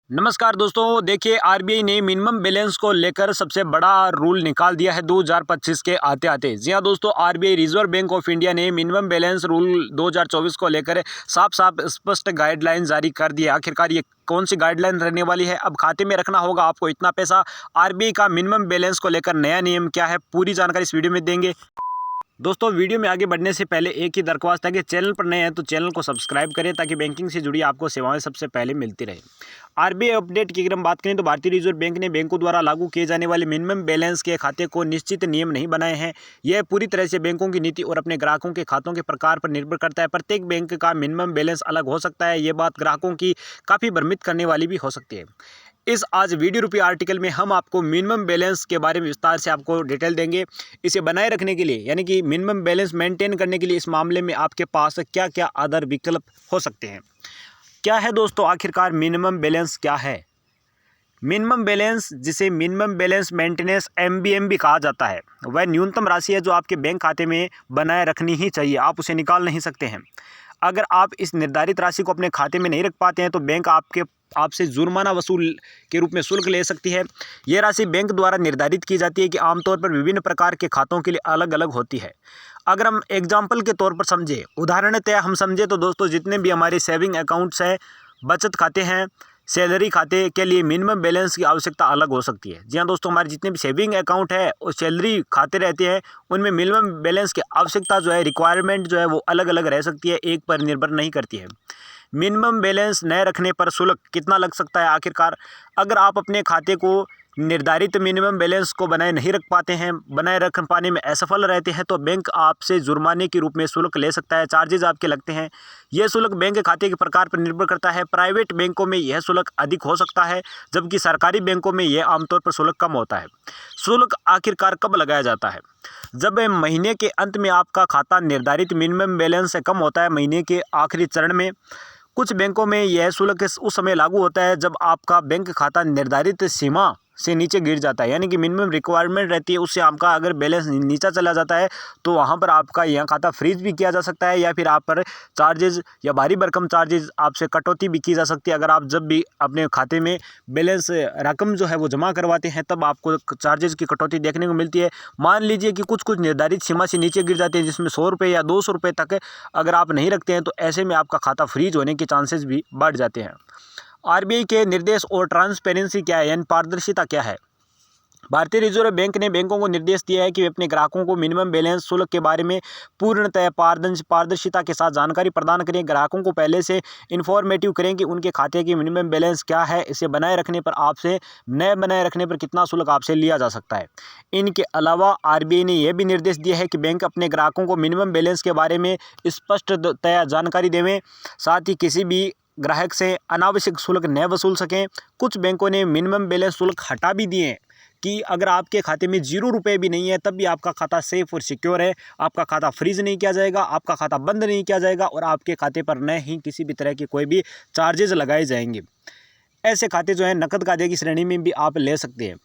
नमस्कार दोस्तों, देखिए आरबीआई ने मिनिमम बैलेंस को लेकर सबसे बड़ा रूल निकाल दिया है 2025 के आते आते। जी हाँ दोस्तों, RBI reserve bank of India ने मिनिमम बैलेंस रूल 2024 को लेकर साफ साफ स्पष्ट गाइडलाइन जारी कर दी है। आखिरकार ये कौन सी गाइडलाइन रहने वाली है? अब खाते में रखना होगा आपको इतना पैसा। आरबीआई का मिनिमम बैलेंस को लेकर नया नियम क्या है, पूरी जानकारी इस वीडियो में देंगे। दोस्तों, वीडियो में आगे बढ़ने से पहले एक ही दरख्वास्त है कि चैनल पर नए हैं तो चैनल को सब्सक्राइब करें ताकि बैंकिंग से जुड़ी आपको सेवाएं सबसे पहले मिलती रहे। आरबीआई अपडेट की अगर हम बात करें तो भारतीय रिजर्व बैंक ने बैंकों द्वारा लागू किए जाने वाले मिनिमम बैलेंस के खाते को निश्चित नियम नहीं बनाए हैं। यह पूरी तरह से बैंकों की नीति और अपने ग्राहकों के खातों के प्रकार पर निर्भर करता है। प्रत्येक बैंक का मिनिमम बैलेंस अलग हो सकता है। ये बात ग्राहकों की काफ़ी भ्रमित करने वाली भी हो सकती है। इस आज वीडियो रूपी आर्टिकल में हम आपको मिनिमम बैलेंस के बारे में विस्तार से आपको डिटेल देंगे। इसे बनाए रखने के लिए यानी कि मिनिमम बैलेंस मेंटेन करने के लिए इस मामले में आपके पास क्या क्या अदर विकल्प हो सकते हैं। क्या है दोस्तों, आखिरकार मिनिमम बैलेंस क्या है? मिनिमम बैलेंस, जिसे मिनिमम बैलेंस मेंटेनेंस एमबीएम भी कहा जाता है, वह न्यूनतम राशि है जो आपके बैंक खाते में बनाए रखनी ही चाहिए। आप उसे निकाल नहीं सकते हैं। अगर आप इस निर्धारित राशि को अपने खाते में नहीं रख पाते हैं तो बैंक आपसे जुर्माना वसूल के रूप में शुल्क ले सकती है। यह राशि बैंक द्वारा निर्धारित की जाती है कि आमतौर पर विभिन्न प्रकार के खातों के लिए अलग अलग होती है। अगर हम एग्जाम्पल के तौर पर समझें, उदाहरणतः हम समझें तो दोस्तों, जितने भी हमारे सेविंग अकाउंट्स हैं, बचत खाते हैं, सैलरी खाते के लिए मिनिमम बैलेंस की आवश्यकता अलग हो सकती है। जी हाँ दोस्तों, हमारे जितने भी सेविंग अकाउंट है और सैलरी खाते रहते हैं, उनमें मिनिमम बैलेंस की आवश्यकता जो है, रिक्वायरमेंट जो है, वो अलग अलग रह सकती है, एक पर निर्भर नहीं करती है। मिनिमम बैलेंस न रखने पर शुल्क कितना लग सकता है? आखिरकार अगर आप अपने खाते को निर्धारित मिनिमम बैलेंस को बनाए नहीं रख पाते हैं, बनाए रख पाने में असफल रहते हैं, तो बैंक आपसे जुर्माने के रूप में शुल्क ले सकता है। चार्जेज आपके लगते हैं। यह शुल्क बैंक के खाते के प्रकार पर निर्भर करता है। प्राइवेट बैंकों में यह शुल्क अधिक हो सकता है, जबकि सरकारी बैंकों में यह आमतौर पर शुल्क कम होता है। शुल्क आखिरकार कब लगाया जाता है? जब महीने के अंत में आपका खाता निर्धारित मिनिमम बैलेंस से कम होता है। महीने के आखिरी चरण में कुछ बैंकों में यह शुल्क उस समय लागू होता है जब आपका बैंक खाता निर्धारित सीमा से नीचे गिर जाता है, यानी कि मिनिमम रिक्वायरमेंट रहती है, उससे आपका अगर बैलेंस नीचा चला जाता है तो वहाँ पर आपका यह खाता फ्रीज भी किया जा सकता है, या फिर आप पर चार्जेज या भारी भरकम चार्जेज आपसे कटौती भी की जा सकती है। अगर आप जब भी अपने खाते में बैलेंस रकम जो है वो जमा करवाते हैं, तब आपको चार्जेज की कटौती देखने को मिलती है। मान लीजिए कि कुछ निर्धारित सीमा से नीचे गिर जाते हैं, जिसमें 100 रुपये या 200 रुपये तक अगर आप नहीं रखते हैं, तो ऐसे में आपका खाता फ्रीज होने के चांसेस भी बढ़ जाते हैं। आरबीआई के निर्देश और ट्रांसपेरेंसी क्या है, यानी पारदर्शिता क्या है? भारतीय रिजर्व बैंक ने बैंकों को निर्देश दिया है कि वे अपने ग्राहकों को मिनिमम बैलेंस शुल्क के बारे में पूर्णतः पारदर्शिता के साथ जानकारी प्रदान करें। ग्राहकों को पहले से इन्फॉर्मेटिव करें कि उनके खाते की मिनिमम बैलेंस क्या है, इसे बनाए रखने पर आपसे न बनाए रखने पर कितना शुल्क आपसे लिया जा सकता है। इनके अलावा आरबीआई ने यह भी निर्देश दिया है कि बैंक अपने ग्राहकों को मिनिमम बैलेंस के बारे में स्पष्टतया जानकारी देवें, साथ ही किसी भी ग्राहक से अनावश्यक शुल्क न वसूल सकें। कुछ बैंकों ने मिनिमम बैलेंस शुल्क हटा भी दिए हैं कि अगर आपके खाते में 0 रुपये भी नहीं है, तब भी आपका खाता सेफ और सिक्योर है। आपका खाता फ्रीज नहीं किया जाएगा, आपका खाता बंद नहीं किया जाएगा और आपके खाते पर न ही किसी भी तरह के कोई भी चार्जेज लगाए जाएंगे। ऐसे खाते जो हैं नकद खाते की श्रेणी में भी आप ले सकते हैं।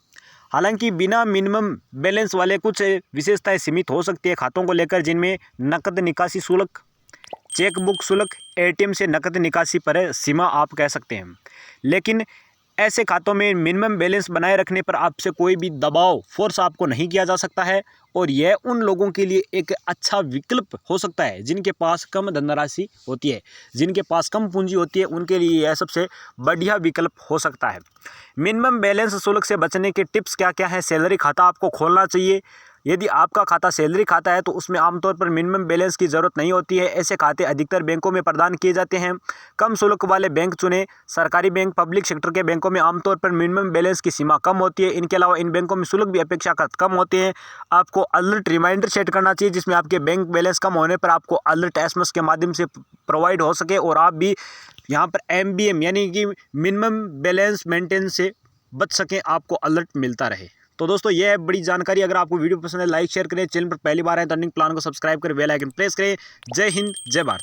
हालांकि बिना मिनिमम बैलेंस वाले कुछ विशेषताएं सीमित हो सकती है खातों को लेकर, जिनमें नकद निकासी शुल्क, चेकबुक शुल्क, एटीएम से नकद निकासी पर सीमा आप कह सकते हैं। लेकिन ऐसे खातों में मिनिमम बैलेंस बनाए रखने पर आपसे कोई भी दबाव, फोर्स आपको नहीं किया जा सकता है, और यह उन लोगों के लिए एक अच्छा विकल्प हो सकता है जिनके पास कम धनराशि होती है, जिनके पास कम पूंजी होती है, उनके लिए यह सबसे बढ़िया विकल्प हो सकता है। मिनिमम बैलेंस शुल्क से बचने के टिप्स क्या क्या है? सैलरी खाता आपको खोलना चाहिए। यदि आपका खाता सैलरी खाता है तो उसमें आमतौर पर मिनिमम बैलेंस की ज़रूरत नहीं होती है। ऐसे खाते अधिकतर बैंकों में प्रदान किए जाते हैं। कम शुल्क वाले बैंक चुनें। सरकारी बैंक, पब्लिक सेक्टर के बैंकों में आमतौर पर मिनिमम बैलेंस की सीमा कम होती है। इनके अलावा इन बैंकों में शुल्क भी अपेक्षाकृत कम होते हैं। आपको अलर्ट रिमाइंडर सेट करना चाहिए, जिसमें आपके बैंक बैलेंस कम होने पर आपको अलर्ट एसएमएस के माध्यम से प्रोवाइड हो सके और आप भी यहाँ पर एमबीएम यानी कि मिनिमम बैलेंस मेंटेन से बच सकें, आपको अलर्ट मिलता रहे। तो दोस्तों, यह है बड़ी जानकारी। अगर आपको वीडियो पसंद है, लाइक शेयर करें। चैनल पर पहली बार आए तो अर्निंग प्लान को सब्सक्राइब करें, बेल आइकन प्रेस करें। जय हिंद, जय भारत।